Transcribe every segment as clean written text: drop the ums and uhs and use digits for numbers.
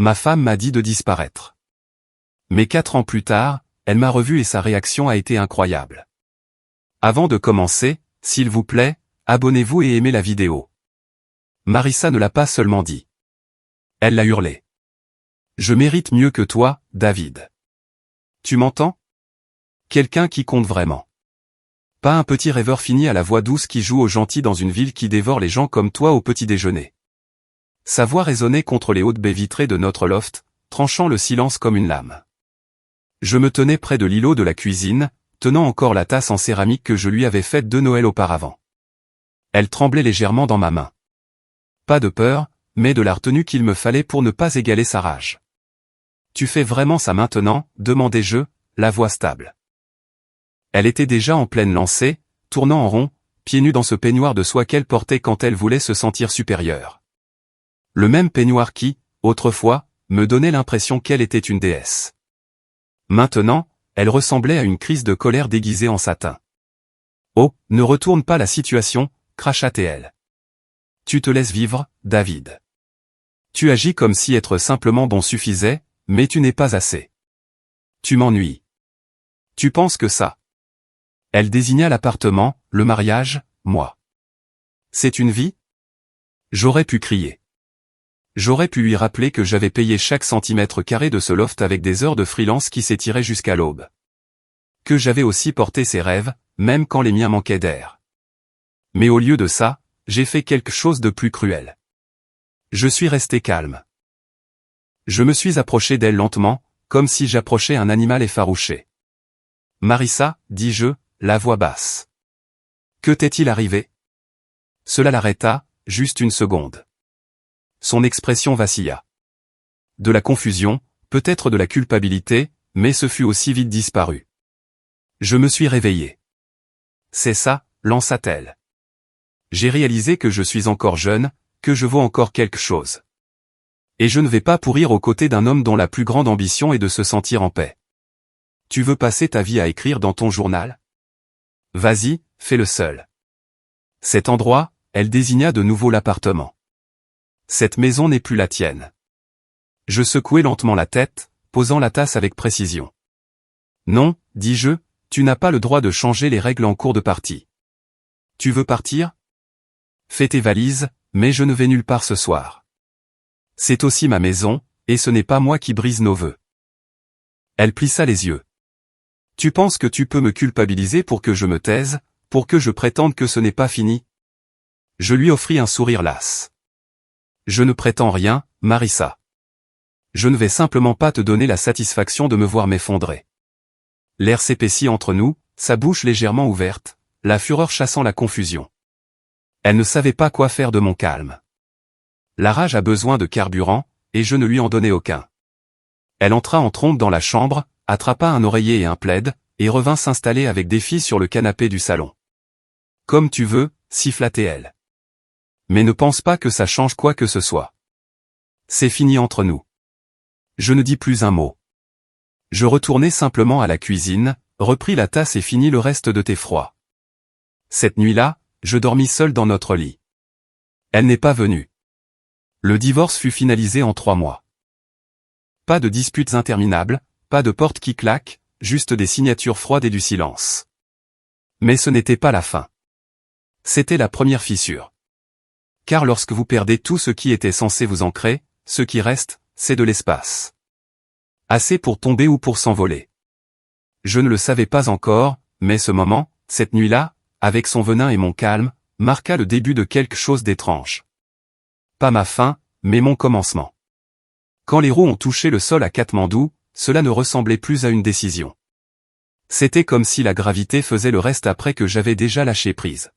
ma femme m'a dit de disparaître. Mais 4 ans plus tard, elle m'a revu et sa réaction a été incroyable. Avant de commencer, s'il vous plaît, abonnez-vous et aimez la vidéo. Marissa ne l'a pas seulement dit. Elle l'a hurlé. Je mérite mieux que toi, David. Tu m'entends? Quelqu'un qui compte vraiment. Pas un petit rêveur fini à la voix douce qui joue au gentil dans une ville qui dévore les gens comme toi au petit déjeuner. Sa voix résonnait contre les hautes baies vitrées de notre loft, tranchant le silence comme une lame. Je me tenais près de l'îlot de la cuisine, tenant encore la tasse en céramique que je lui avais faite 2 Noëls auparavant. Elle tremblait légèrement dans ma main. Pas de peur, mais de la retenue qu'il me fallait pour ne pas égaler sa rage. Tu fais vraiment ça maintenant, demandai-je, la voix stable. Elle était déjà en pleine lancée, tournant en rond, pieds nus dans ce peignoir de soie qu'elle portait quand elle voulait se sentir supérieure. Le même peignoir qui, autrefois, me donnait l'impression qu'elle était une déesse. Maintenant, elle ressemblait à une crise de colère déguisée en satin. Oh, ne retourne pas la situation, cracha-t-elle. Tu te laisses vivre, David. Tu agis comme si être simplement bon suffisait, mais tu n'es pas assez. Tu m'ennuies. Tu penses que ça. Elle désigna l'appartement, le mariage, moi. C'est une vie? J'aurais pu crier. J'aurais pu lui rappeler que j'avais payé chaque centimètre carré de ce loft avec des heures de freelance qui s'étiraient jusqu'à l'aube. Que j'avais aussi porté ses rêves, même quand les miens manquaient d'air. Mais au lieu de ça, j'ai fait quelque chose de plus cruel. Je suis resté calme. Je me suis approché d'elle lentement, comme si j'approchais un animal effarouché. Marissa, dis-je, la voix basse. Que t'est-il arrivé? Cela l'arrêta, juste une seconde. Son expression vacilla. De la confusion, peut-être de la culpabilité, mais ce fut aussi vite disparu. Je me suis réveillé. C'est ça, lança-t-elle. J'ai réalisé que je suis encore jeune, que je vaux encore quelque chose. Et je ne vais pas pourrir aux côtés d'un homme dont la plus grande ambition est de se sentir en paix. Tu veux passer ta vie à écrire dans ton journal? Vas-y, fais-le seul. Cet endroit, elle désigna de nouveau l'appartement. Cette maison n'est plus la tienne. Je secouai lentement la tête, posant la tasse avec précision. Non, dis-je, tu n'as pas le droit de changer les règles en cours de partie. Tu veux partir? Fais tes valises, mais je ne vais nulle part ce soir. C'est aussi ma maison, et ce n'est pas moi qui brise nos vœux. Elle plissa les yeux. Tu penses que tu peux me culpabiliser pour que je me taise, pour que je prétende que ce n'est pas fini? Je lui offris un sourire las. Je ne prétends rien, Marissa. Je ne vais simplement pas te donner la satisfaction de me voir m'effondrer. L'air s'épaissit entre nous, sa bouche légèrement ouverte, la fureur chassant la confusion. Elle ne savait pas quoi faire de mon calme. La rage a besoin de carburant, et je ne lui en donnais aucun. Elle entra en trombe dans la chambre, attrapa un oreiller et un plaid, et revint s'installer avec défi sur le canapé du salon. Comme tu veux, siffla-t-elle. Mais ne pense pas que ça change quoi que ce soit. C'est fini entre nous. Je ne dis plus un mot. Je retournai simplement à la cuisine, repris la tasse et finis le reste de thé froid. Cette nuit-là, je dormis seul dans notre lit. Elle n'est pas venue. Le divorce fut finalisé en 3 mois. Pas de disputes interminables, pas de portes qui claquent, juste des signatures froides et du silence. Mais ce n'était pas la fin. C'était la première fissure. Car lorsque vous perdez tout ce qui était censé vous ancrer, ce qui reste, c'est de l'espace. Assez pour tomber ou pour s'envoler. Je ne le savais pas encore, mais ce moment, cette nuit-là, avec son venin et mon calme, marqua le début de quelque chose d'étrange. Pas ma fin, mais mon commencement. Quand les roues ont touché le sol à Katmandou, cela ne ressemblait plus à une décision. C'était comme si la gravité faisait le reste après que j'avais déjà lâché prise.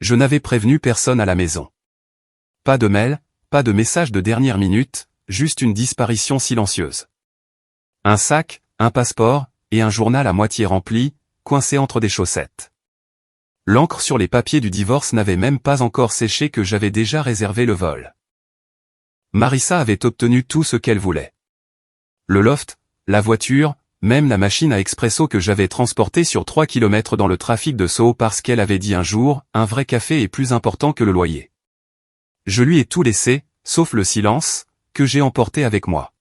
Je n'avais prévenu personne à la maison. Pas de mail, pas de message de dernière minute, juste une disparition silencieuse. Un sac, un passeport, et un journal à moitié rempli, coincé entre des chaussettes. L'encre sur les papiers du divorce n'avait même pas encore séché que j'avais déjà réservé le vol. Marissa avait obtenu tout ce qu'elle voulait. Le loft, la voiture, même la machine à expresso que j'avais transportée sur 3 kilomètres dans le trafic de Soho parce qu'elle avait dit un jour, un vrai café est plus important que le loyer. Je lui ai tout laissé, sauf le silence, que j'ai emporté avec moi.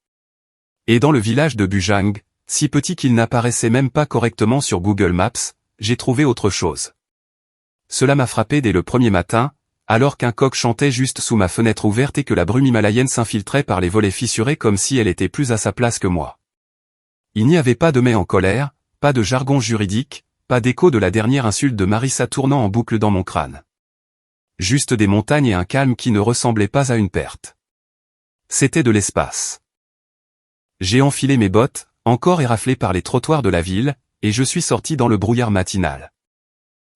Et dans le village de Bujang, si petit qu'il n'apparaissait même pas correctement sur Google Maps, j'ai trouvé autre chose. Cela m'a frappé dès le premier matin, alors qu'un coq chantait juste sous ma fenêtre ouverte et que la brume himalayenne s'infiltrait par les volets fissurés comme si elle était plus à sa place que moi. Il n'y avait pas de mais en colère, pas de jargon juridique, pas d'écho de la dernière insulte de Marissa tournant en boucle dans mon crâne. Juste des montagnes et un calme qui ne ressemblait pas à une perte. C'était de l'espace. J'ai enfilé mes bottes, encore éraflées par les trottoirs de la ville, et je suis sorti dans le brouillard matinal.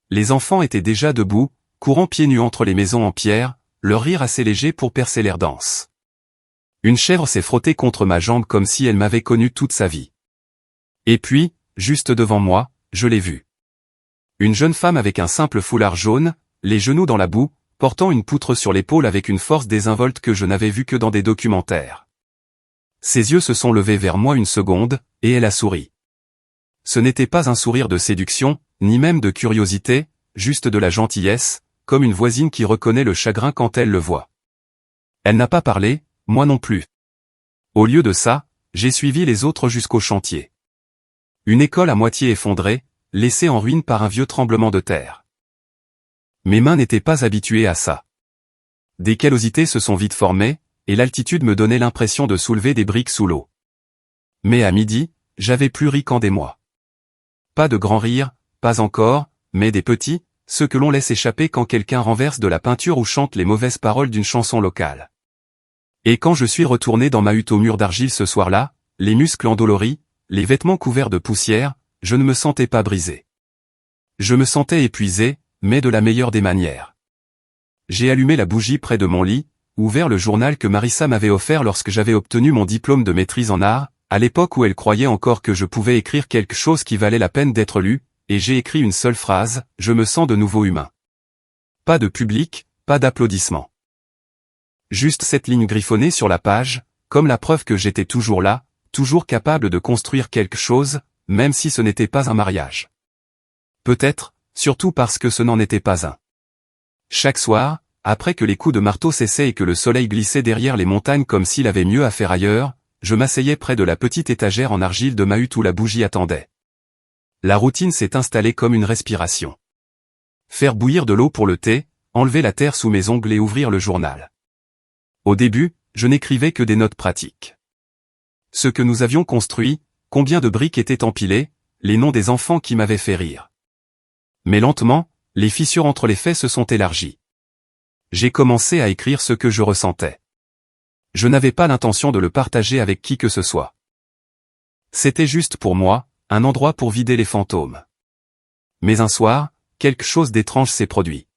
Les enfants étaient déjà debout, courant pieds nus entre les maisons en pierre, leur rire assez léger pour percer l'air dense. Une chèvre s'est frottée contre ma jambe comme si elle m'avait connu toute sa vie. Et puis, juste devant moi, je l'ai vue. Une jeune femme avec un simple foulard jaune, les genoux dans la boue, portant une poutre sur l'épaule avec une force désinvolte que je n'avais vue que dans des documentaires. Ses yeux se sont levés vers moi une seconde, et elle a souri. Ce n'était pas un sourire de séduction, ni même de curiosité, juste de la gentillesse, comme une voisine qui reconnaît le chagrin quand elle le voit. Elle n'a pas parlé, moi non plus. Au lieu de ça, j'ai suivi les autres jusqu'au chantier. Une école à moitié effondrée, laissée en ruine par un vieux tremblement de terre. Mes mains n'étaient pas habituées à ça. Des callosités se sont vite formées, et l'altitude me donnait l'impression de soulever des briques sous l'eau. Mais à midi, j'avais plus ri qu'en des mois. Pas de grands rires, pas encore, mais des petits, ceux que l'on laisse échapper quand quelqu'un renverse de la peinture ou chante les mauvaises paroles d'une chanson locale. Et quand je suis retourné dans ma hutte au mur d'argile ce soir-là, les muscles endoloris, les vêtements couverts de poussière, je ne me sentais pas brisé. Je me sentais épuisé, mais de la meilleure des manières. J'ai allumé la bougie près de mon lit, ouvert le journal que Marissa m'avait offert lorsque j'avais obtenu mon diplôme de maîtrise en art, à l'époque où elle croyait encore que je pouvais écrire quelque chose qui valait la peine d'être lu, et j'ai écrit une seule phrase, je me sens de nouveau humain. Pas de public, pas d'applaudissements. Juste cette ligne griffonnée sur la page, comme la preuve que j'étais toujours là, toujours capable de construire quelque chose, même si ce n'était pas un mariage. Peut-être, surtout parce que ce n'en était pas un. Chaque soir, après que les coups de marteau cessaient et que le soleil glissait derrière les montagnes comme s'il avait mieux à faire ailleurs, je m'asseyais près de la petite étagère en argile de ma hutte où la bougie attendait. La routine s'est installée comme une respiration. Faire bouillir de l'eau pour le thé, enlever la terre sous mes ongles et ouvrir le journal. Au début, je n'écrivais que des notes pratiques. Ce que nous avions construit, combien de briques étaient empilées, les noms des enfants qui m'avaient fait rire. Mais lentement, les fissures entre les faits se sont élargies. J'ai commencé à écrire ce que je ressentais. Je n'avais pas l'intention de le partager avec qui que ce soit. C'était juste pour moi, un endroit pour vider les fantômes. Mais un soir, quelque chose d'étrange s'est produit.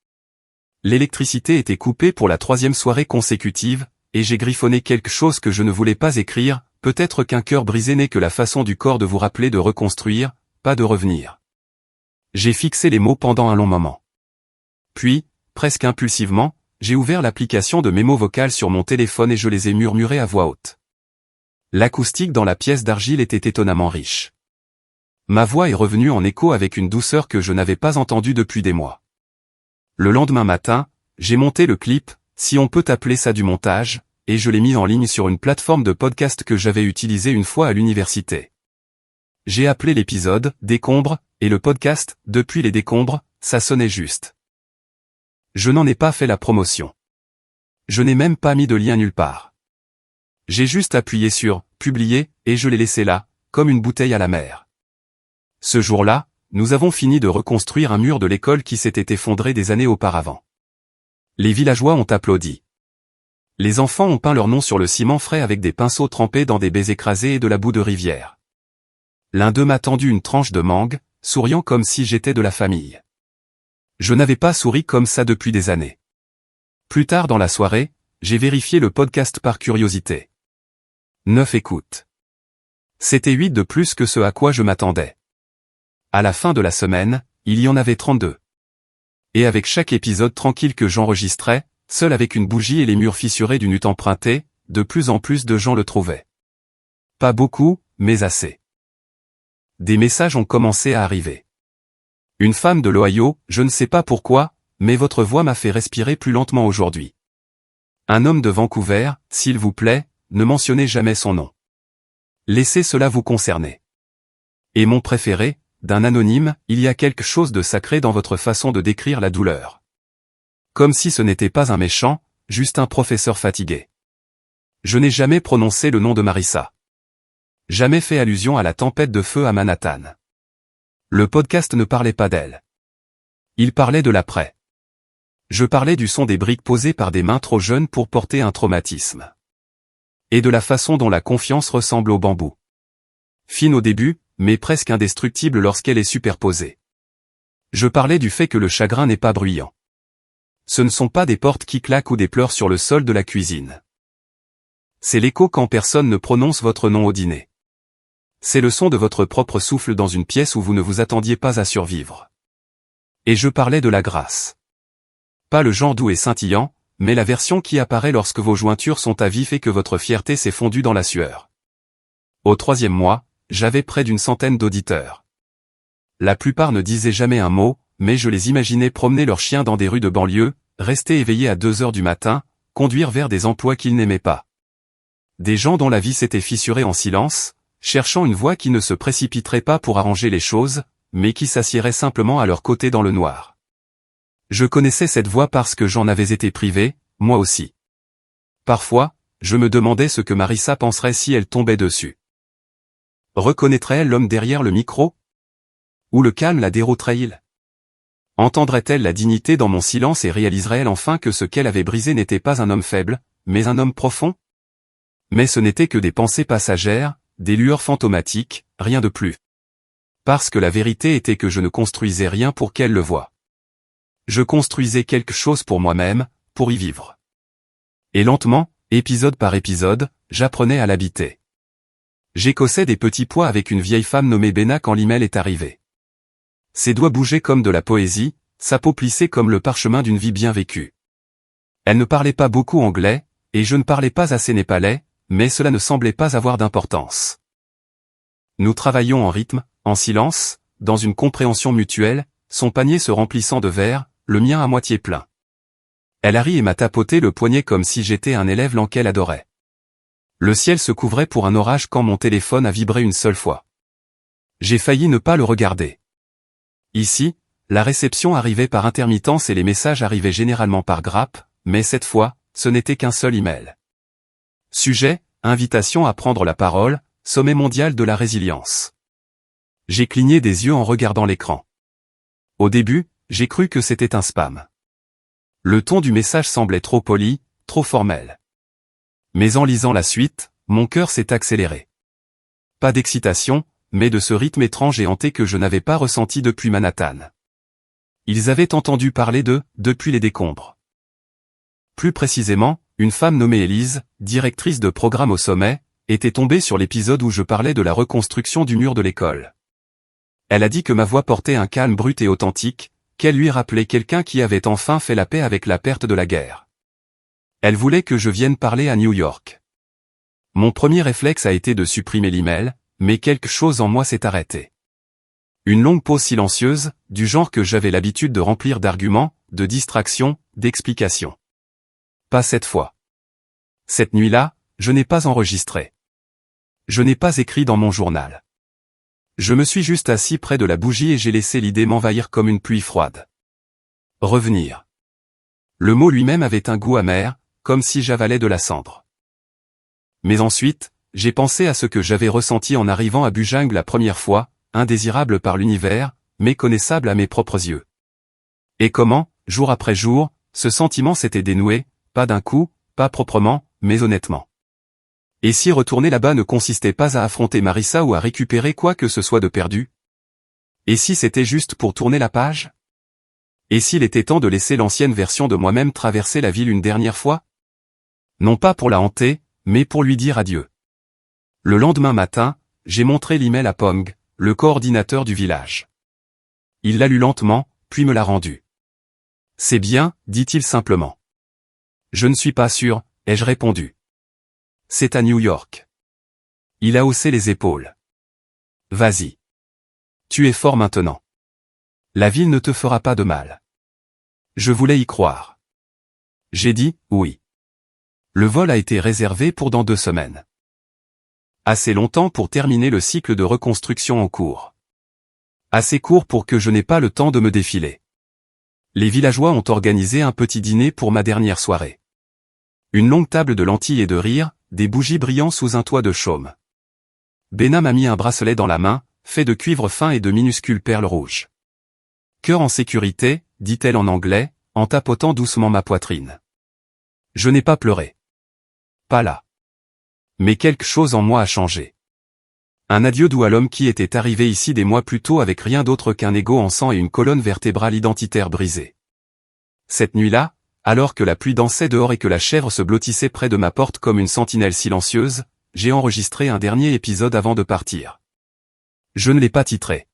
L'électricité était coupée pour la 3e soirée consécutive, et j'ai griffonné quelque chose que je ne voulais pas écrire, peut-être qu'un cœur brisé n'est que la façon du corps de vous rappeler de reconstruire, pas de revenir. J'ai fixé les mots pendant un long moment. Puis, presque impulsivement, j'ai ouvert l'application de mémo vocal sur mon téléphone et je les ai murmurés à voix haute. L'acoustique dans la pièce d'argile était étonnamment riche. Ma voix est revenue en écho avec une douceur que je n'avais pas entendue depuis des mois. Le lendemain matin, j'ai monté le clip, si on peut appeler ça du montage, et je l'ai mis en ligne sur une plateforme de podcast que j'avais utilisée une fois à l'université. J'ai appelé l'épisode « Décombres » et le podcast « Depuis les décombres », ça sonnait juste. Je n'en ai pas fait la promotion. Je n'ai même pas mis de lien nulle part. J'ai juste appuyé sur « Publier » et je l'ai laissé là, comme une bouteille à la mer. Ce jour-là, nous avons fini de reconstruire un mur de l'école qui s'était effondré des années auparavant. Les villageois ont applaudi. Les enfants ont peint leur nom sur le ciment frais avec des pinceaux trempés dans des baies écrasées et de la boue de rivière. L'un d'eux m'a tendu une tranche de mangue, souriant comme si j'étais de la famille. Je n'avais pas souri comme ça depuis des années. Plus tard dans la soirée, j'ai vérifié le podcast par curiosité. 9 écoutes. C'était 8 de plus que ce à quoi je m'attendais. À la fin de la semaine, il y en avait 32. Et avec chaque épisode tranquille que j'enregistrais, seul avec une bougie et les murs fissurés d'une hutte empruntée, de plus en plus de gens le trouvaient. Pas beaucoup, mais assez. Des messages ont commencé à arriver. Une femme de l'Ohio, je ne sais pas pourquoi, mais votre voix m'a fait respirer plus lentement aujourd'hui. Un homme de Vancouver, s'il vous plaît, ne mentionnez jamais son nom. Laissez cela vous concerner. Et mon préféré, d'un anonyme, il y a quelque chose de sacré dans votre façon de décrire la douleur. Comme si ce n'était pas un méchant, juste un professeur fatigué. Je n'ai jamais prononcé le nom de Marissa. Jamais fait allusion à la tempête de feu à Manhattan. Le podcast ne parlait pas d'elle. Il parlait de l'après. Je parlais du son des briques posées par des mains trop jeunes pour porter un traumatisme. Et de la façon dont la confiance ressemble au bambou. Fine au début, mais presque indestructible lorsqu'elle est superposée. Je parlais du fait que le chagrin n'est pas bruyant. Ce ne sont pas des portes qui claquent ou des pleurs sur le sol de la cuisine. C'est l'écho quand personne ne prononce votre nom au dîner. C'est le son de votre propre souffle dans une pièce où vous ne vous attendiez pas à survivre. Et je parlais de la grâce. Pas le genre doux et scintillant, mais la version qui apparaît lorsque vos jointures sont à vif et que votre fierté s'est fondue dans la sueur. Au 3e mois, j'avais près d'une centaine d'auditeurs. La plupart ne disaient jamais un mot, mais je les imaginais promener leurs chiens dans des rues de banlieue, rester éveillés à 2 heures du matin, conduire vers des emplois qu'ils n'aimaient pas. Des gens dont la vie s'était fissurée en silence, cherchant une voix qui ne se précipiterait pas pour arranger les choses, mais qui s'assiérait simplement à leur côté dans le noir. Je connaissais cette voix parce que j'en avais été privé, moi aussi. Parfois, je me demandais ce que Marissa penserait si elle tombait dessus. Reconnaîtrait-elle l'homme derrière le micro? Ou le calme la dérouterait-il? Entendrait-elle la dignité dans mon silence et réaliserait-elle enfin que ce qu'elle avait brisé n'était pas un homme faible, mais un homme profond? Mais ce n'était que des pensées passagères, des lueurs fantomatiques, rien de plus. Parce que la vérité était que je ne construisais rien pour qu'elle le voie. Je construisais quelque chose pour moi-même, pour y vivre. Et lentement, épisode par épisode, j'apprenais à l'habiter. J'écossais des petits pois avec une vieille femme nommée Benna quand l'email est arrivé. Ses doigts bougeaient comme de la poésie, sa peau plissait comme le parchemin d'une vie bien vécue. Elle ne parlait pas beaucoup anglais, et je ne parlais pas assez népalais, mais cela ne semblait pas avoir d'importance. Nous travaillions en rythme, en silence, dans une compréhension mutuelle, son panier se remplissant de verre, le mien à moitié plein. Elle a ri et m'a tapoté le poignet comme si j'étais un élève lent qu'elle adorait. Le ciel se couvrait pour un orage quand mon téléphone a vibré une seule fois. J'ai failli ne pas le regarder. Ici, la réception arrivait par intermittence et les messages arrivaient généralement par grappe, mais cette fois, ce n'était qu'un seul email. Sujet, invitation à prendre la parole, sommet mondial de la résilience. J'ai cligné des yeux en regardant l'écran. Au début, j'ai cru que c'était un spam. Le ton du message semblait trop poli, trop formel. Mais en lisant la suite, mon cœur s'est accéléré. Pas d'excitation, mais de ce rythme étrange et hanté que je n'avais pas ressenti depuis Manhattan. Ils avaient entendu parler d'eux, depuis les décombres. Plus précisément, une femme nommée Élise, directrice de programme au sommet, était tombée sur l'épisode où je parlais de la reconstruction du mur de l'école. Elle a dit que ma voix portait un calme brut et authentique, qu'elle lui rappelait quelqu'un qui avait enfin fait la paix avec la perte de la guerre. Elle voulait que je vienne parler à New York. Mon premier réflexe a été de supprimer l'email, mais quelque chose en moi s'est arrêté. Une longue pause silencieuse, du genre que j'avais l'habitude de remplir d'arguments, de distractions, d'explications. Pas cette fois. Cette nuit-là, je n'ai pas enregistré. Je n'ai pas écrit dans mon journal. Je me suis juste assis près de la bougie et j'ai laissé l'idée m'envahir comme une pluie froide. Revenir. Le mot lui-même avait un goût amer, comme si j'avalais de la cendre. Mais ensuite, j'ai pensé à ce que j'avais ressenti en arrivant à Bujang la première fois, indésirable par l'univers, méconnaissable à mes propres yeux. Et comment, jour après jour, ce sentiment s'était dénoué, pas d'un coup, pas proprement, mais honnêtement. Et si retourner là-bas ne consistait pas à affronter Marissa ou à récupérer quoi que ce soit de perdu? Et si c'était juste pour tourner la page? Et s'il était temps de laisser l'ancienne version de moi-même traverser la ville une dernière fois? Non pas pour la hanter, mais pour lui dire adieu. Le lendemain matin, j'ai montré l'email à Pong, le coordinateur du village. Il l'a lu lentement, puis me l'a rendu. C'est bien, dit-il simplement. Je ne suis pas sûr, ai-je répondu. C'est à New York. Il a haussé les épaules. Vas-y. Tu es fort maintenant. La ville ne te fera pas de mal. Je voulais y croire. J'ai dit, oui. Le vol a été réservé pour dans 2 semaines. Assez longtemps pour terminer le cycle de reconstruction en cours. Assez court pour que je n'ai pas le temps de me défiler. Les villageois ont organisé un petit dîner pour ma dernière soirée. Une longue table de lentilles et de rire, des bougies brillant sous un toit de chaume. Béna m'a mis un bracelet dans la main, fait de cuivre fin et de minuscules perles rouges. Cœur en sécurité, dit-elle en anglais, en tapotant doucement ma poitrine. Je n'ai pas pleuré. Pas là. Mais quelque chose en moi a changé. Un adieu doux à l'homme qui était arrivé ici des mois plus tôt avec rien d'autre qu'un ego en sang et une colonne vertébrale identitaire brisée. Cette nuit-là, alors que la pluie dansait dehors et que la chèvre se blottissait près de ma porte comme une sentinelle silencieuse, j'ai enregistré un dernier épisode avant de partir. Je ne l'ai pas titré.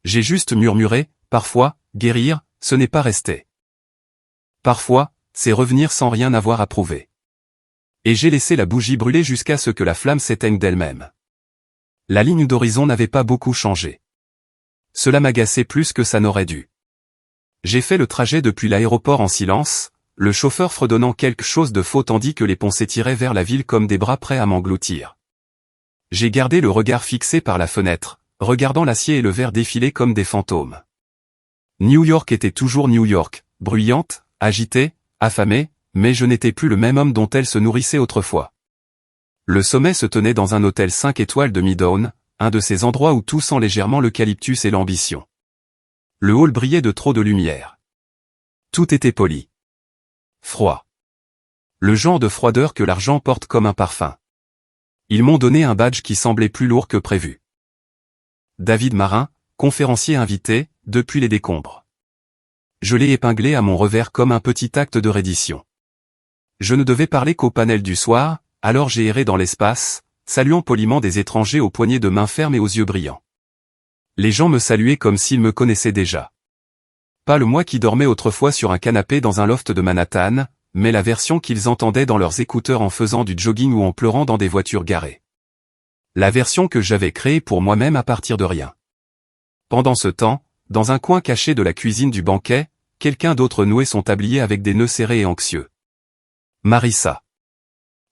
J'ai juste murmuré, parfois, guérir, ce n'est pas rester. Parfois, c'est revenir sans rien avoir à prouver. Et j'ai laissé la bougie brûler jusqu'à ce que la flamme s'éteigne d'elle-même. La ligne d'horizon n'avait pas beaucoup changé. Cela m'agaçait plus que ça n'aurait dû. J'ai fait le trajet depuis l'aéroport en silence, le chauffeur fredonnant quelque chose de faux tandis que les ponts s'étiraient vers la ville comme des bras prêts à m'engloutir. J'ai gardé le regard fixé par la fenêtre, regardant l'acier et le verre défiler comme des fantômes. New York était toujours New York, bruyante, agitée, affamée, mais je n'étais plus le même homme dont elle se nourrissait autrefois. Le sommet se tenait dans un hôtel 5 étoiles de Midtown, un de ces endroits où tout sent légèrement l'eucalyptus et l'ambition. Le hall brillait de trop de lumière. Tout était poli. Froid. Le genre de froideur que l'argent porte comme un parfum. Ils m'ont donné un badge qui semblait plus lourd que prévu. David Marin, conférencier invité, depuis les décombres. Je l'ai épinglé à mon revers comme un petit acte de reddition. Je ne devais parler qu'au panel du soir, alors j'ai erré dans l'espace, saluant poliment des étrangers aux poignées de main fermes et aux yeux brillants. Les gens me saluaient comme s'ils me connaissaient déjà. Pas le moi qui dormais autrefois sur un canapé dans un loft de Manhattan, mais la version qu'ils entendaient dans leurs écouteurs en faisant du jogging ou en pleurant dans des voitures garées. La version que j'avais créée pour moi-même à partir de rien. Pendant ce temps, dans un coin caché de la cuisine du banquet, quelqu'un d'autre nouait son tablier avec des nœuds serrés et anxieux. Marissa.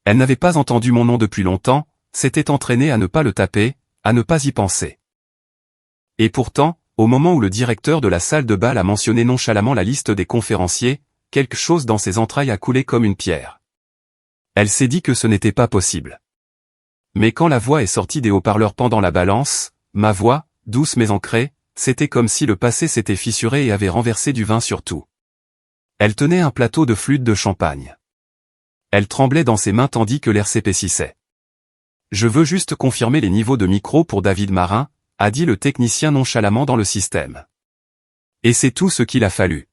Elle n'avait pas entendu mon nom depuis longtemps, s'était entraînée à ne pas le taper, à ne pas y penser. Et pourtant, au moment où le directeur de la salle de bal a mentionné nonchalamment la liste des conférenciers, quelque chose dans ses entrailles a coulé comme une pierre. Elle s'est dit que ce n'était pas possible. Mais quand la voix est sortie des haut-parleurs pendant la balance, ma voix, douce mais ancrée, c'était comme si le passé s'était fissuré et avait renversé du vin sur tout. Elle tenait un plateau de flûte de champagne. Elle tremblait dans ses mains tandis que l'air s'épaississait. Je veux juste confirmer les niveaux de micro pour David Marin, a dit le technicien nonchalamment dans le système. Et c'est tout ce qu'il a fallu.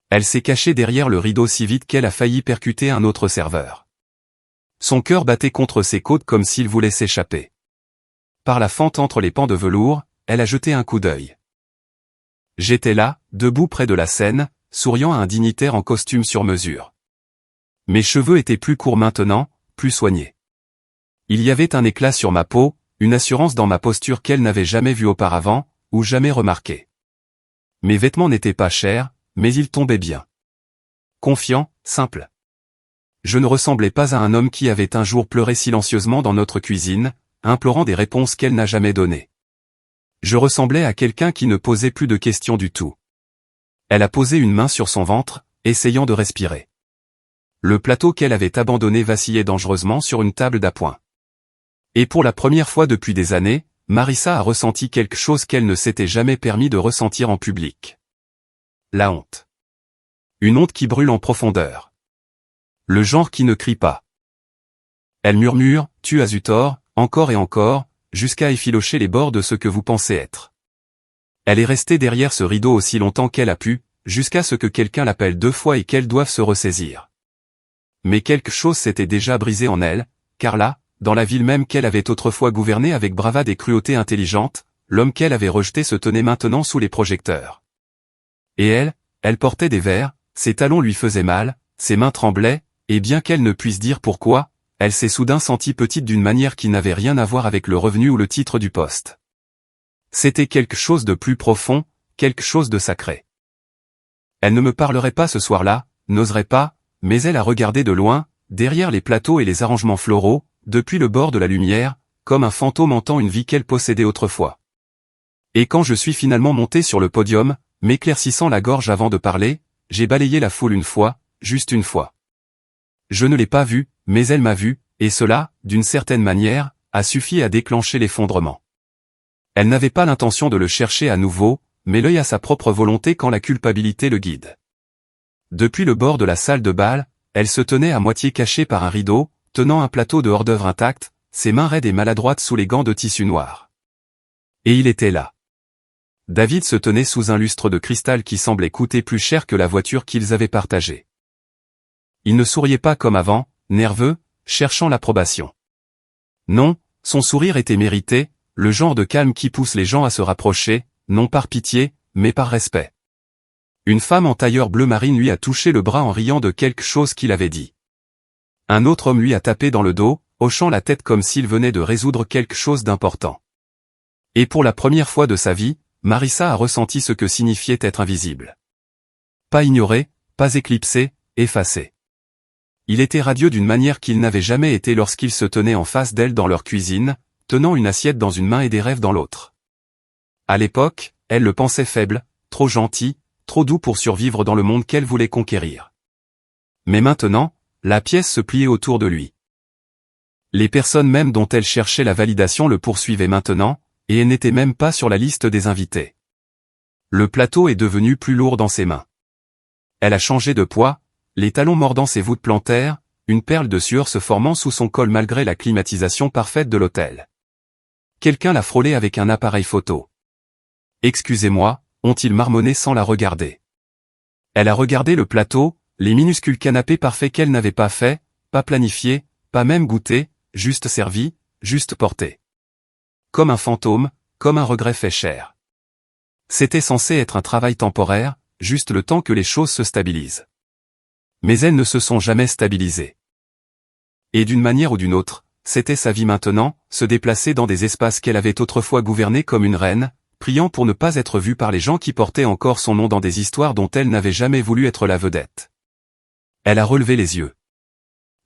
Elle s'est cachée derrière le rideau si vite qu'elle a failli percuter un autre serveur. Son cœur battait contre ses côtes comme s'il voulait s'échapper. Par la fente entre les pans de velours, elle a jeté un coup d'œil. J'étais là, debout près de la scène, souriant à un dignitaire en costume sur mesure. Mes cheveux étaient plus courts maintenant, plus soignés. Il y avait un éclat sur ma peau, une assurance dans ma posture qu'elle n'avait jamais vue auparavant, ou jamais remarquée. Mes vêtements n'étaient pas chers, mais ils tombaient bien. Confiant, simple. Je ne ressemblais pas à un homme qui avait un jour pleuré silencieusement dans notre cuisine, implorant des réponses qu'elle n'a jamais données. Je ressemblais à quelqu'un qui ne posait plus de questions du tout. Elle a posé une main sur son ventre, essayant de respirer. Le plateau qu'elle avait abandonné vacillait dangereusement sur une table d'appoint. Et pour la première fois depuis des années, Marissa a ressenti quelque chose qu'elle ne s'était jamais permis de ressentir en public. La honte. Une honte qui brûle en profondeur. Le genre qui ne crie pas. Elle murmure, tu as eu tort, encore et encore, jusqu'à effilocher les bords de ce que vous pensez être. Elle est restée derrière ce rideau aussi longtemps qu'elle a pu, jusqu'à ce que quelqu'un l'appelle 2 fois et qu'elle doive se ressaisir. Mais quelque chose s'était déjà brisé en elle, car là, dans la ville même qu'elle avait autrefois gouvernée avec bravade et cruauté intelligente, l'homme qu'elle avait rejeté se tenait maintenant sous les projecteurs. Et elle portait des verres, ses talons lui faisaient mal, ses mains tremblaient, et bien qu'elle ne puisse dire pourquoi, elle s'est soudain sentie petite d'une manière qui n'avait rien à voir avec le revenu ou le titre du poste. C'était quelque chose de plus profond, quelque chose de sacré. Elle ne me parlerait pas ce soir-là, n'oserait pas, mais elle a regardé de loin, derrière les plateaux et les arrangements floraux, depuis le bord de la lumière, comme un fantôme hantant une vie qu'elle possédait autrefois. Et quand je suis finalement monté sur le podium, m'éclaircissant la gorge avant de parler, j'ai balayé la foule une fois, juste une fois. Je ne l'ai pas vue, mais elle m'a vu, et cela, d'une certaine manière, a suffi à déclencher l'effondrement. Elle n'avait pas l'intention de le chercher à nouveau, mais l'œil à sa propre volonté quand la culpabilité le guide. Depuis le bord de la salle de bal, elle se tenait à moitié cachée par un rideau, tenant un plateau de hors-d'œuvre intact, ses mains raides et maladroites sous les gants de tissu noir. Et il était là. David se tenait sous un lustre de cristal qui semblait coûter plus cher que la voiture qu'ils avaient partagée. Il ne souriait pas comme avant, nerveux, cherchant l'approbation. Non, son sourire était mérité, le genre de calme qui pousse les gens à se rapprocher, non par pitié, mais par respect. Une femme en tailleur bleu marine lui a touché le bras en riant de quelque chose qu'il avait dit. Un autre homme lui a tapé dans le dos, hochant la tête comme s'il venait de résoudre quelque chose d'important. Et pour la première fois de sa vie, Marissa a ressenti ce que signifiait être invisible. Pas ignoré, pas éclipsé, effacé. Il était radieux d'une manière qu'il n'avait jamais été lorsqu'il se tenait en face d'elle dans leur cuisine, tenant une assiette dans une main et des rêves dans l'autre. À l'époque, elle le pensait faible, trop gentil, trop doux pour survivre dans le monde qu'elle voulait conquérir. Mais maintenant, la pièce se pliait autour de lui. Les personnes même dont elle cherchait la validation le poursuivaient maintenant, et elle n'était même pas sur la liste des invités. Le plateau est devenu plus lourd dans ses mains. Elle a changé de poids, les talons mordant ses voûtes plantaires, une perle de sueur se formant sous son col malgré la climatisation parfaite de l'hôtel. Quelqu'un l'a frôlée avec un appareil photo. « Excusez-moi », ont-ils marmonné sans la regarder. Elle a regardé le plateau, les minuscules canapés parfaits qu'elle n'avait pas faits, pas planifiés, pas même goûtés, juste servis, juste portés. Comme un fantôme, comme un regret fait cher. C'était censé être un travail temporaire, juste le temps que les choses se stabilisent. Mais elles ne se sont jamais stabilisées. Et d'une manière ou d'une autre, c'était sa vie maintenant, se déplacer dans des espaces qu'elle avait autrefois gouvernés comme une reine, priant pour ne pas être vue par les gens qui portaient encore son nom dans des histoires dont elle n'avait jamais voulu être la vedette. Elle a relevé les yeux.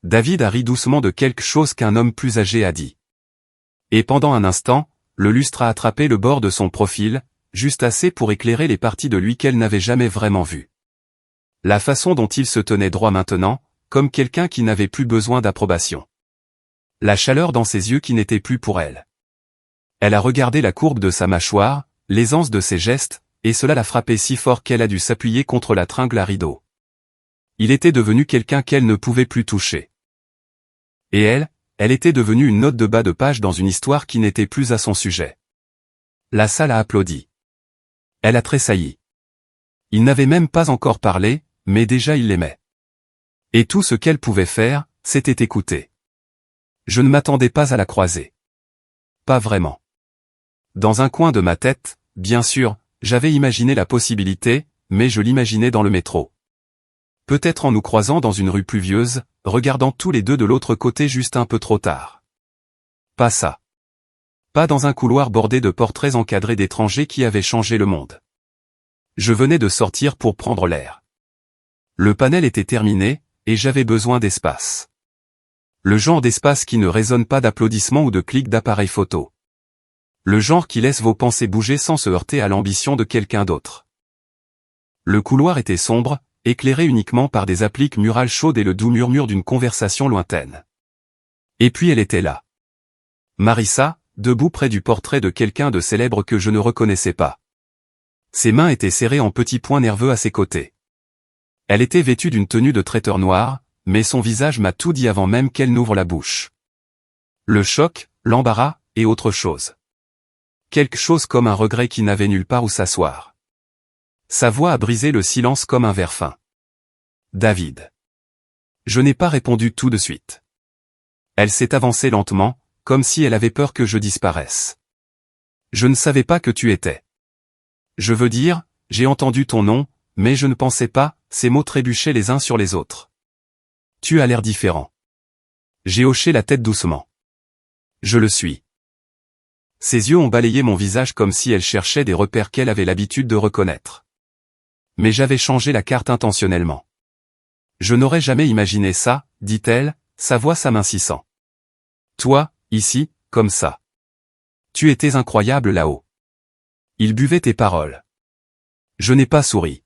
David a ri doucement de quelque chose qu'un homme plus âgé a dit. Et pendant un instant, le lustre a attrapé le bord de son profil, juste assez pour éclairer les parties de lui qu'elle n'avait jamais vraiment vues. La façon dont il se tenait droit maintenant, comme quelqu'un qui n'avait plus besoin d'approbation. La chaleur dans ses yeux qui n'était plus pour elle. Elle a regardé la courbe de sa mâchoire, l'aisance de ses gestes, et cela l'a frappé si fort qu'elle a dû s'appuyer contre la tringle à rideau. Il était devenu quelqu'un qu'elle ne pouvait plus toucher. Et elle était devenue une note de bas de page dans une histoire qui n'était plus à son sujet. La salle a applaudi. Elle a tressailli. Il n'avait même pas encore parlé, mais déjà il l'aimait. Et tout ce qu'elle pouvait faire, c'était écouter. Je ne m'attendais pas à la croiser. Pas vraiment. Dans un coin de ma tête, bien sûr, j'avais imaginé la possibilité, mais je l'imaginais dans le métro. Peut-être en nous croisant dans une rue pluvieuse, regardant tous les deux de l'autre côté juste un peu trop tard. Pas ça. Pas dans un couloir bordé de portraits encadrés d'étrangers qui avaient changé le monde. Je venais de sortir pour prendre l'air. Le panel était terminé, et j'avais besoin d'espace. Le genre d'espace qui ne résonne pas d'applaudissements ou de clics d'appareil photo. Le genre qui laisse vos pensées bouger sans se heurter à l'ambition de quelqu'un d'autre. Le couloir était sombre, éclairé uniquement par des appliques murales chaudes et le doux murmure d'une conversation lointaine. Et puis elle était là. Marissa, debout près du portrait de quelqu'un de célèbre que je ne reconnaissais pas. Ses mains étaient serrées en petits points nerveux à ses côtés. Elle était vêtue d'une tenue de traiteur noir, mais son visage m'a tout dit avant même qu'elle n'ouvre la bouche. Le choc, l'embarras, et autre chose. Quelque chose comme un regret qui n'avait nulle part où s'asseoir. Sa voix a brisé le silence comme un verre fin. David. Je n'ai pas répondu tout de suite. Elle s'est avancée lentement, comme si elle avait peur que je disparaisse. Je ne savais pas que tu étais. Je veux dire, j'ai entendu ton nom, mais je ne pensais pas, ces mots trébuchaient les uns sur les autres. Tu as l'air différent. J'ai hoché la tête doucement. Je le suis. Ses yeux ont balayé mon visage comme si elle cherchait des repères qu'elle avait l'habitude de reconnaître. Mais j'avais changé la carte intentionnellement. Je n'aurais jamais imaginé ça, dit-elle, sa voix s'amincissant. Toi, ici, comme ça. Tu étais incroyable là-haut. Il buvait tes paroles. Je n'ai pas souri.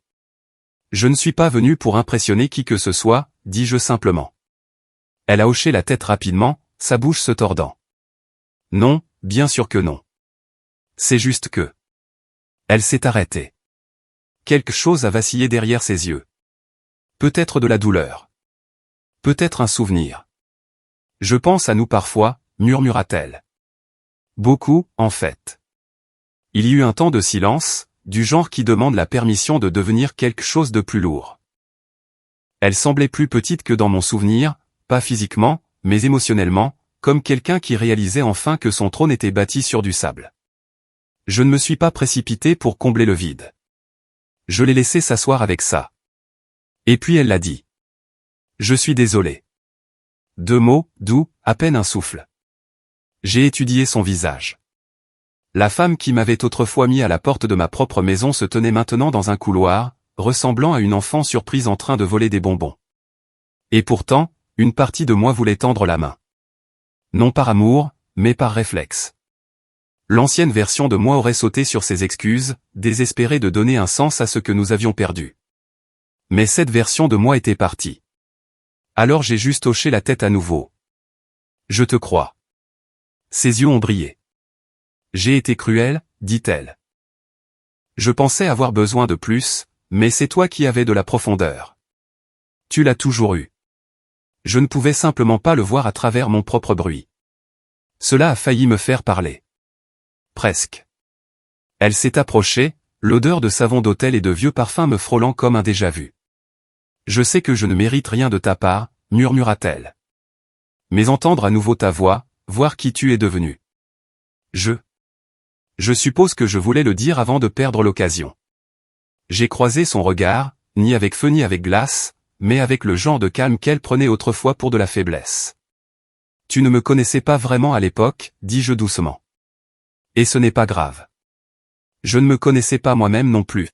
Je ne suis pas venu pour impressionner qui que ce soit, dis-je simplement. Elle a hoché la tête rapidement, sa bouche se tordant. Non, bien sûr que non. C'est juste que... Elle s'est arrêtée. Quelque chose a vacillé derrière ses yeux. Peut-être de la douleur. Peut-être un souvenir. Je pense à nous parfois, murmura-t-elle. Beaucoup, en fait. Il y eut un temps de silence, du genre qui demande la permission de devenir quelque chose de plus lourd. Elle semblait plus petite que dans mon souvenir, pas physiquement, mais émotionnellement, comme quelqu'un qui réalisait enfin que son trône était bâti sur du sable. Je ne me suis pas précipité pour combler le vide. Je l'ai laissé s'asseoir avec ça. Et puis elle l'a dit. Je suis désolé. 2 mots, doux, à peine un souffle. J'ai étudié son visage. La femme qui m'avait autrefois mis à la porte de ma propre maison se tenait maintenant dans un couloir, ressemblant à une enfant surprise en train de voler des bonbons. Et pourtant, une partie de moi voulait tendre la main. Non par amour, mais par réflexe. L'ancienne version de moi aurait sauté sur ses excuses, désespérée de donner un sens à ce que nous avions perdu. Mais cette version de moi était partie. Alors j'ai juste hoché la tête à nouveau. Je te crois. Ses yeux ont brillé. J'ai été cruelle, dit-elle. Je pensais avoir besoin de plus, mais c'est toi qui avais de la profondeur. Tu l'as toujours eu. Je ne pouvais simplement pas le voir à travers mon propre bruit. Cela a failli me faire parler. Presque. Elle s'est approchée, l'odeur de savon d'hôtel et de vieux parfums me frôlant comme un déjà-vu. Je sais que je ne mérite rien de ta part, murmura-t-elle. Mais entendre à nouveau ta voix, voir qui tu es devenu. Je suppose que je voulais le dire avant de perdre l'occasion. J'ai croisé son regard, ni avec feu ni avec glace, mais avec le genre de calme qu'elle prenait autrefois pour de la faiblesse. Tu ne me connaissais pas vraiment à l'époque, dis-je doucement. Et ce n'est pas grave. Je ne me connaissais pas moi-même non plus.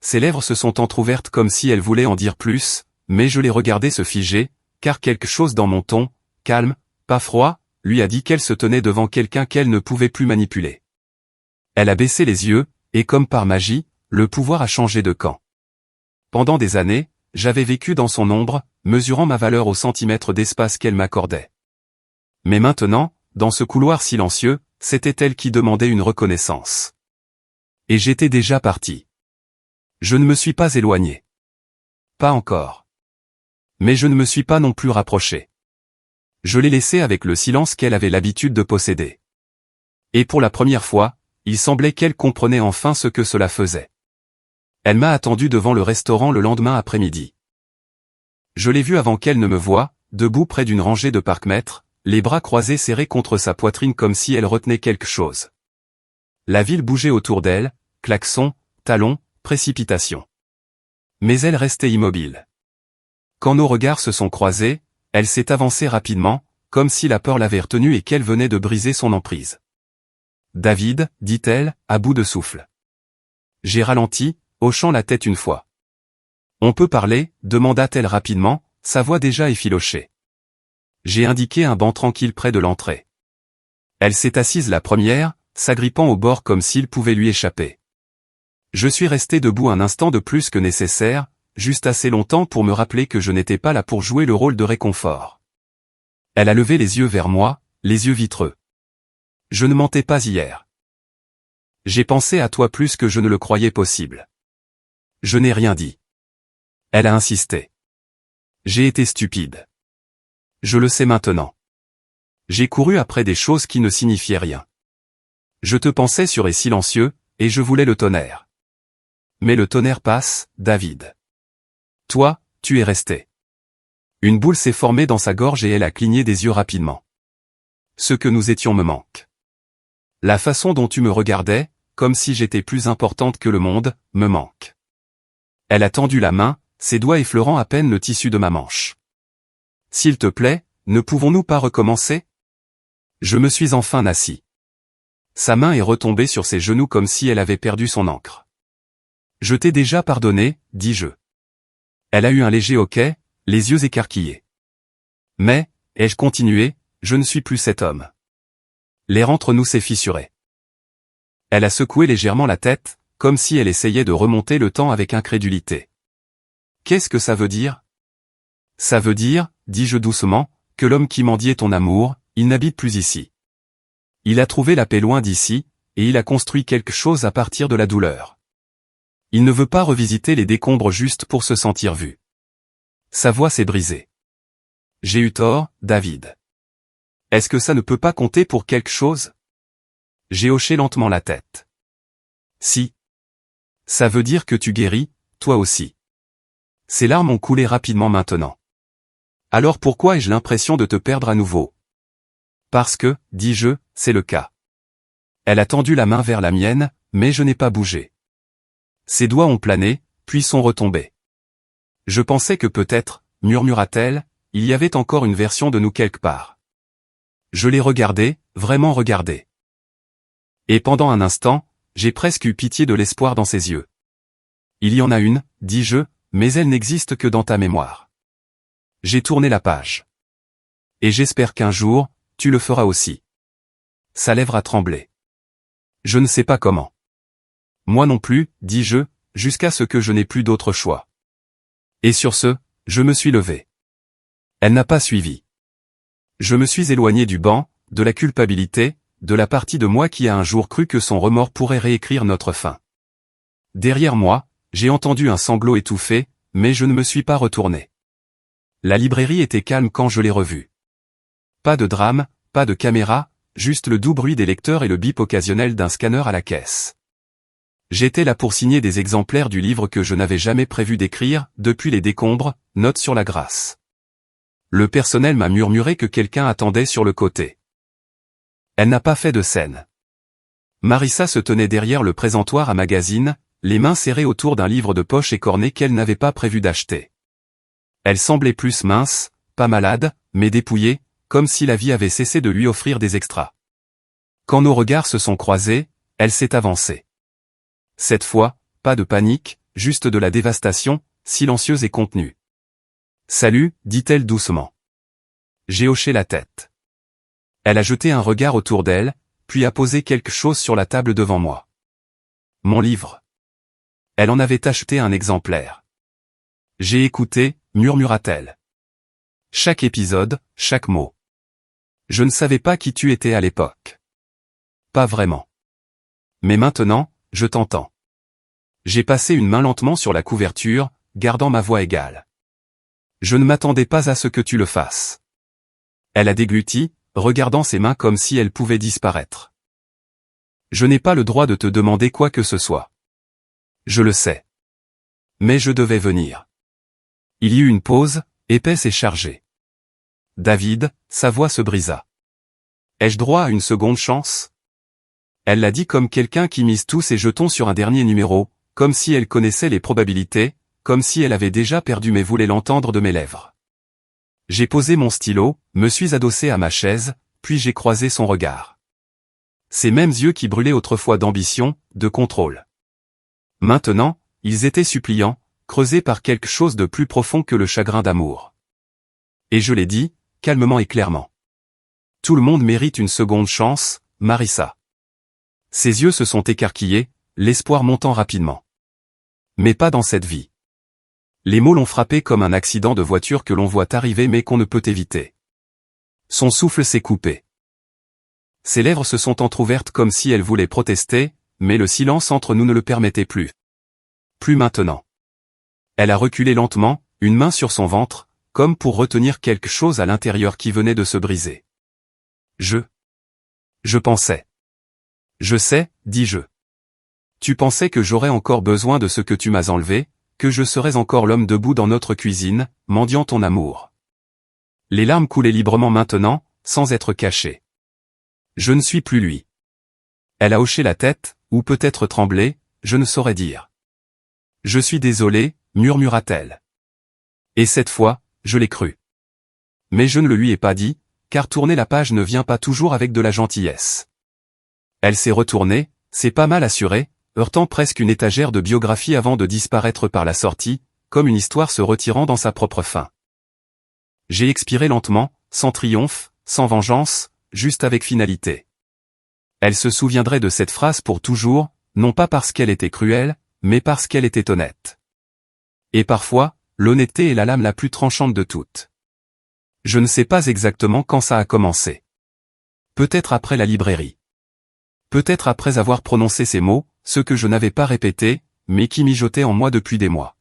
Ses lèvres se sont entr'ouvertes comme si elle voulait en dire plus, mais je les regardais se figer, car quelque chose dans mon ton, calme, pas froid, lui a dit qu'elle se tenait devant quelqu'un qu'elle ne pouvait plus manipuler. Elle a baissé les yeux, et comme par magie, le pouvoir a changé de camp. Pendant des années, j'avais vécu dans son ombre, mesurant ma valeur au centimètre d'espace qu'elle m'accordait. Mais maintenant, dans ce couloir silencieux, c'était elle qui demandait une reconnaissance. Et j'étais déjà parti. Je ne me suis pas éloigné. Pas encore. Mais je ne me suis pas non plus rapproché. Je l'ai laissée avec le silence qu'elle avait l'habitude de posséder. Et pour la première fois, il semblait qu'elle comprenait enfin ce que cela faisait. Elle m'a attendu devant le restaurant le lendemain après-midi. Je l'ai vue avant qu'elle ne me voie, debout près d'une rangée de parcs-mètres, les bras croisés serrés contre sa poitrine comme si elle retenait quelque chose. La ville bougeait autour d'elle, klaxons, talons, précipitations. Mais elle restait immobile. Quand nos regards se sont croisés, elle s'est avancée rapidement, comme si la peur l'avait retenue et qu'elle venait de briser son emprise. « David, dit-elle, à bout de souffle. » J'ai ralenti, hochant la tête une fois. « On peut parler ?» demanda-t-elle rapidement, sa voix déjà effilochée. J'ai indiqué un banc tranquille près de l'entrée. Elle s'est assise la première, s'agrippant au bord comme s'il pouvait lui échapper. Je suis resté debout un instant de plus que nécessaire, juste assez longtemps pour me rappeler que je n'étais pas là pour jouer le rôle de réconfort. Elle a levé les yeux vers moi, les yeux vitreux. Je ne mentais pas hier. J'ai pensé à toi plus que je ne le croyais possible. Je n'ai rien dit. Elle a insisté. J'ai été stupide. Je le sais maintenant. J'ai couru après des choses qui ne signifiaient rien. Je te pensais sûr et silencieux, et je voulais le tonnerre. Mais le tonnerre passe, David. Toi, tu es resté. Une boule s'est formée dans sa gorge et elle a cligné des yeux rapidement. Ce que nous étions me manque. La façon dont tu me regardais, comme si j'étais plus importante que le monde, me manque. Elle a tendu la main, ses doigts effleurant à peine le tissu de ma manche. S'il te plaît, ne pouvons-nous pas recommencer? Je me suis enfin assis. Sa main est retombée sur ses genoux comme si elle avait perdu son encre. Je t'ai déjà pardonné, dis-je. Elle a eu un léger hoquet, les yeux écarquillés. Mais, ai-je continué, je ne suis plus cet homme. L'air entre nous s'est fissuré. Elle a secoué légèrement la tête, comme si elle essayait de remonter le temps avec incrédulité. Qu'est-ce que ça veut dire? Ça veut dire, dis-je doucement, que l'homme qui mendiait ton amour, il n'habite plus ici. Il a trouvé la paix loin d'ici, et il a construit quelque chose à partir de la douleur. Il ne veut pas revisiter les décombres juste pour se sentir vu. Sa voix s'est brisée. J'ai eu tort, David. Est-ce que ça ne peut pas compter pour quelque chose? J'ai hoché lentement la tête. Si. Ça veut dire que tu guéris, toi aussi. Ses larmes ont coulé rapidement maintenant. Alors pourquoi ai-je l'impression de te perdre à nouveau? Parce que, dis-je, c'est le cas. Elle a tendu la main vers la mienne, mais je n'ai pas bougé. Ses doigts ont plané, puis sont retombés. Je pensais que peut-être, murmura-t-elle, il y avait encore une version de nous quelque part. Je l'ai regardée, vraiment regardée. Et pendant un instant, j'ai presque eu pitié de l'espoir dans ses yeux. Il y en a une, dis-je, mais elle n'existe que dans ta mémoire. J'ai tourné la page. Et j'espère qu'un jour, tu le feras aussi. Sa lèvre a tremblé. Je ne sais pas comment. Moi non plus, dis-je, jusqu'à ce que je n'ai plus d'autre choix. Et sur ce, je me suis levé. Elle n'a pas suivi. Je me suis éloigné du banc, de la culpabilité, de la partie de moi qui a un jour cru que son remords pourrait réécrire notre fin. Derrière moi, j'ai entendu un sanglot étouffé, mais je ne me suis pas retourné. La librairie était calme quand je l'ai revue. Pas de drame, pas de caméra, juste le doux bruit des lecteurs et le bip occasionnel d'un scanner à la caisse. J'étais là pour signer des exemplaires du livre que je n'avais jamais prévu d'écrire, depuis les décombres, notes sur la grâce. Le personnel m'a murmuré que quelqu'un attendait sur le côté. Elle n'a pas fait de scène. Marissa se tenait derrière le présentoir à magazine, les mains serrées autour d'un livre de poche écorné qu'elle n'avait pas prévu d'acheter. Elle semblait plus mince, pas malade, mais dépouillée, comme si la vie avait cessé de lui offrir des extras. Quand nos regards se sont croisés, elle s'est avancée. Cette fois, pas de panique, juste de la dévastation, silencieuse et contenue. « Salut », dit-elle doucement. J'ai hoché la tête. Elle a jeté un regard autour d'elle, puis a posé quelque chose sur la table devant moi. Mon livre. Elle en avait acheté un exemplaire. J'ai écouté, murmura-t-elle. Chaque épisode, chaque mot. Je ne savais pas qui tu étais à l'époque. Pas vraiment. Mais maintenant, je t'entends. J'ai passé une main lentement sur la couverture, gardant ma voix égale. Je ne m'attendais pas à ce que tu le fasses. Elle a dégluti, regardant ses mains comme si elles pouvaient disparaître. Je n'ai pas le droit de te demander quoi que ce soit. Je le sais. Mais je devais venir. Il y eut une pause, épaisse et chargée. David, sa voix se brisa. Ai-je droit à une seconde chance? Elle l'a dit comme quelqu'un qui mise tous ses jetons sur un dernier numéro, comme si elle connaissait les probabilités, comme si elle avait déjà perdu mais voulait l'entendre de mes lèvres. J'ai posé mon stylo, me suis adossé à ma chaise, puis j'ai croisé son regard. Ces mêmes yeux qui brûlaient autrefois d'ambition, de contrôle. Maintenant, ils étaient suppliants, creusés par quelque chose de plus profond que le chagrin d'amour. Et je l'ai dit, calmement et clairement. Tout le monde mérite une seconde chance, Marissa. Ses yeux se sont écarquillés, l'espoir montant rapidement. Mais pas dans cette vie. Les mots l'ont frappé comme un accident de voiture que l'on voit arriver mais qu'on ne peut éviter. Son souffle s'est coupé. Ses lèvres se sont entr'ouvertes comme si elle voulait protester, mais le silence entre nous ne le permettait plus. Plus maintenant. Elle a reculé lentement, une main sur son ventre, comme pour retenir quelque chose à l'intérieur qui venait de se briser. Je pensais. Je sais, dis-je. Tu pensais que j'aurais encore besoin de ce que tu m'as enlevé, que je serais encore l'homme debout dans notre cuisine, mendiant ton amour. Les larmes coulaient librement maintenant, sans être cachées. Je ne suis plus lui. Elle a hoché la tête, ou peut-être tremblé, je ne saurais dire. Je suis désolé, murmura-t-elle. Et cette fois, je l'ai cru. Mais je ne le lui ai pas dit, car tourner la page ne vient pas toujours avec de la gentillesse. Elle s'est retournée, s'est pas mal assurée, heurtant presque une étagère de biographie avant de disparaître par la sortie, comme une histoire se retirant dans sa propre fin. J'ai expiré lentement, sans triomphe, sans vengeance, juste avec finalité. Elle se souviendrait de cette phrase pour toujours, non pas parce qu'elle était cruelle, mais parce qu'elle était honnête. Et parfois, l'honnêteté est la lame la plus tranchante de toutes. Je ne sais pas exactement quand ça a commencé. Peut-être après la librairie. Peut-être après avoir prononcé ces mots, ceux que je n'avais pas répétés, mais qui mijotaient en moi depuis des mois.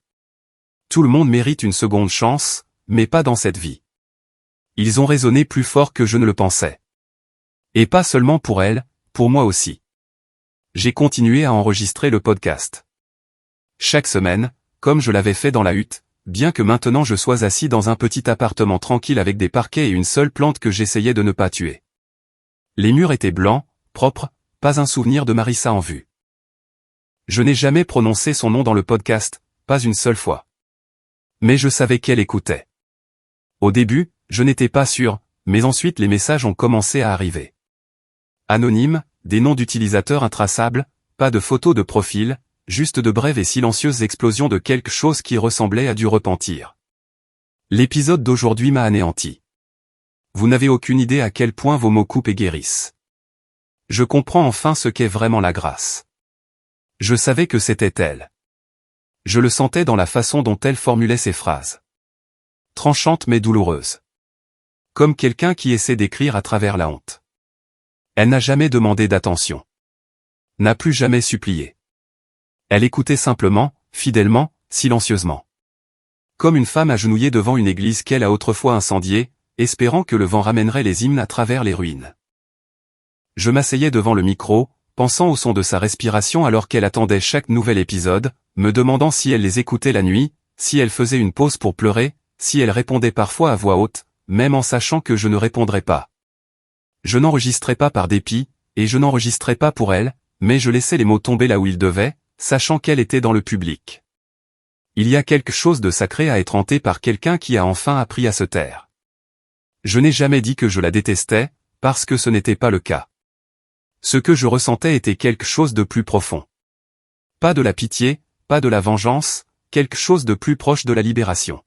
Tout le monde mérite une seconde chance, mais pas dans cette vie. Ils ont résonné plus fort que je ne le pensais. Et pas seulement pour elle, pour moi aussi. J'ai continué à enregistrer le podcast. Chaque semaine, comme je l'avais fait dans la hutte, bien que maintenant je sois assis dans un petit appartement tranquille avec des parquets et une seule plante que j'essayais de ne pas tuer. Les murs étaient blancs, propres, pas un souvenir de Marissa en vue. Je n'ai jamais prononcé son nom dans le podcast, pas une seule fois. Mais je savais qu'elle écoutait. Au début, je n'étais pas sûr, mais ensuite les messages ont commencé à arriver. Anonymes, des noms d'utilisateurs intraçables, pas de photos de profil, juste de brèves et silencieuses explosions de quelque chose qui ressemblait à du repentir. L'épisode d'aujourd'hui m'a anéanti. Vous n'avez aucune idée à quel point vos mots coupent et guérissent. Je comprends enfin ce qu'est vraiment la grâce. Je savais que c'était elle. Je le sentais dans la façon dont elle formulait ses phrases. Tranchante mais douloureuse. Comme quelqu'un qui essaie d'écrire à travers la honte. Elle n'a jamais demandé d'attention. N'a plus jamais supplié. Elle écoutait simplement, fidèlement, silencieusement. Comme une femme agenouillée devant une église qu'elle a autrefois incendiée, espérant que le vent ramènerait les hymnes à travers les ruines. Je m'asseyais devant le micro, pensant au son de sa respiration alors qu'elle attendait chaque nouvel épisode, me demandant si elle les écoutait la nuit, si elle faisait une pause pour pleurer, si elle répondait parfois à voix haute, même en sachant que je ne répondrais pas. Je n'enregistrais pas par dépit, et je n'enregistrais pas pour elle, mais je laissais les mots tomber là où ils devaient, sachant qu'elle était dans le public. Il y a quelque chose de sacré à être hanté par quelqu'un qui a enfin appris à se taire. Je n'ai jamais dit que je la détestais, parce que ce n'était pas le cas. Ce que je ressentais était quelque chose de plus profond. Pas de la pitié, pas de la vengeance, quelque chose de plus proche de la libération.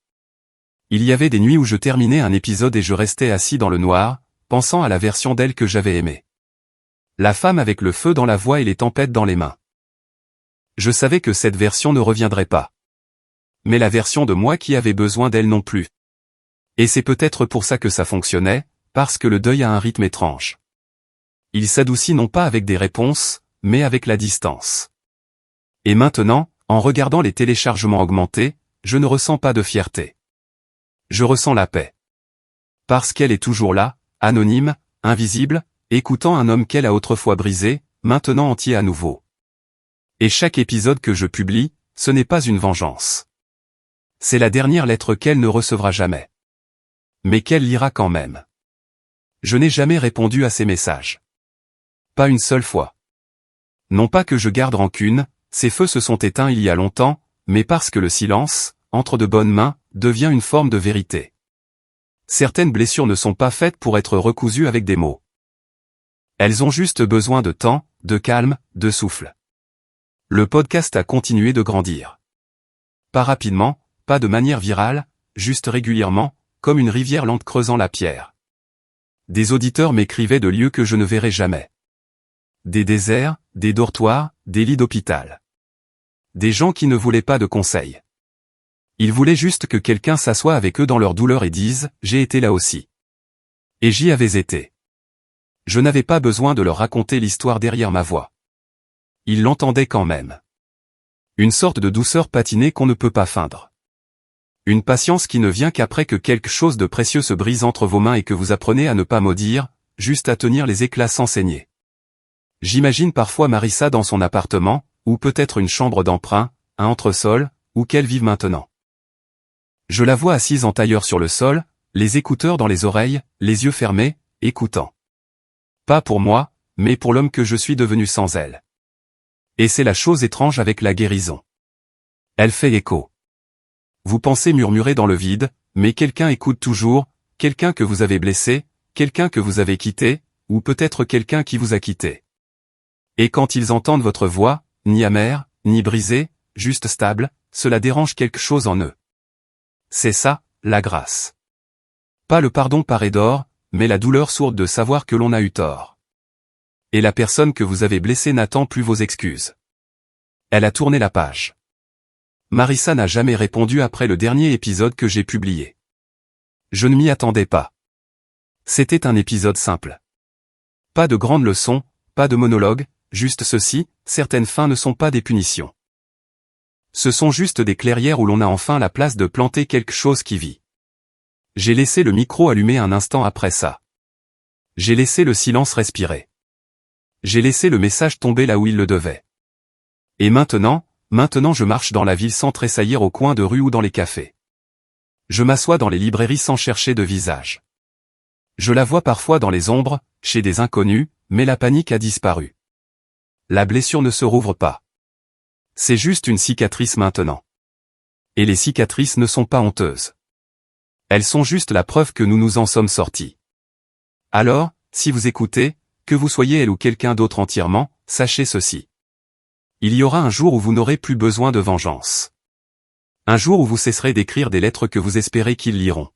Il y avait des nuits où je terminais un épisode et je restais assis dans le noir, pensant à la version d'elle que j'avais aimée. La femme avec le feu dans la voix et les tempêtes dans les mains. Je savais que cette version ne reviendrait pas. Mais la version de moi qui avait besoin d'elle non plus. Et c'est peut-être pour ça que ça fonctionnait, parce que le deuil a un rythme étrange. Il s'adoucit non pas avec des réponses, mais avec la distance. Et maintenant, en regardant les téléchargements augmenter, je ne ressens pas de fierté. Je ressens la paix. Parce qu'elle est toujours là, anonyme, invisible, écoutant un homme qu'elle a autrefois brisé, maintenant entier à nouveau. Et chaque épisode que je publie, ce n'est pas une vengeance. C'est la dernière lettre qu'elle ne recevra jamais. Mais qu'elle lira quand même. Je n'ai jamais répondu à ses messages. Pas une seule fois. Non pas que je garde rancune, ces feux se sont éteints il y a longtemps, mais parce que le silence, entre de bonnes mains, devient une forme de vérité. Certaines blessures ne sont pas faites pour être recousues avec des mots. Elles ont juste besoin de temps, de calme, de souffle. Le podcast a continué de grandir. Pas rapidement, pas de manière virale, juste régulièrement, comme une rivière lente creusant la pierre. Des auditeurs m'écrivaient de lieux que je ne verrai jamais. Des déserts, des dortoirs, des lits d'hôpital. Des gens qui ne voulaient pas de conseils. Ils voulaient juste que quelqu'un s'assoie avec eux dans leur douleur et dise « J'ai été là aussi ». Et j'y avais été. Je n'avais pas besoin de leur raconter l'histoire derrière ma voix. Ils l'entendaient quand même. Une sorte de douceur patinée qu'on ne peut pas feindre. Une patience qui ne vient qu'après que quelque chose de précieux se brise entre vos mains et que vous apprenez à ne pas maudire, juste à tenir les éclats sans saigner. J'imagine parfois Marissa dans son appartement, ou peut-être une chambre d'emprunt, un entresol, où qu'elle vive maintenant. Je la vois assise en tailleur sur le sol, les écouteurs dans les oreilles, les yeux fermés, écoutant. Pas pour moi, mais pour l'homme que je suis devenu sans elle. Et c'est la chose étrange avec la guérison. Elle fait écho. Vous pensez murmurer dans le vide, mais quelqu'un écoute toujours, quelqu'un que vous avez blessé, quelqu'un que vous avez quitté, ou peut-être quelqu'un qui vous a quitté. Et quand ils entendent votre voix, ni amère, ni brisée, juste stable, cela dérange quelque chose en eux. C'est ça, la grâce. Pas le pardon paré d'or, mais la douleur sourde de savoir que l'on a eu tort. Et la personne que vous avez blessée n'attend plus vos excuses. Elle a tourné la page. Marissa n'a jamais répondu après le dernier épisode que j'ai publié. Je ne m'y attendais pas. C'était un épisode simple. Pas de grandes leçons, pas de monologue, juste ceci, certaines fins ne sont pas des punitions. Ce sont juste des clairières où l'on a enfin la place de planter quelque chose qui vit. J'ai laissé le micro allumé un instant après ça. J'ai laissé le silence respirer. J'ai laissé le message tomber là où il le devait. Et maintenant je marche dans la ville sans tressaillir au coin de rue ou dans les cafés. Je m'assois dans les librairies sans chercher de visage. Je la vois parfois dans les ombres, chez des inconnus, mais la panique a disparu. La blessure ne se rouvre pas. C'est juste une cicatrice maintenant. Et les cicatrices ne sont pas honteuses. Elles sont juste la preuve que nous nous en sommes sortis. Alors, si vous écoutez, que vous soyez elle ou quelqu'un d'autre entièrement, sachez ceci. Il y aura un jour où vous n'aurez plus besoin de vengeance. Un jour où vous cesserez d'écrire des lettres que vous espérez qu'ils liront.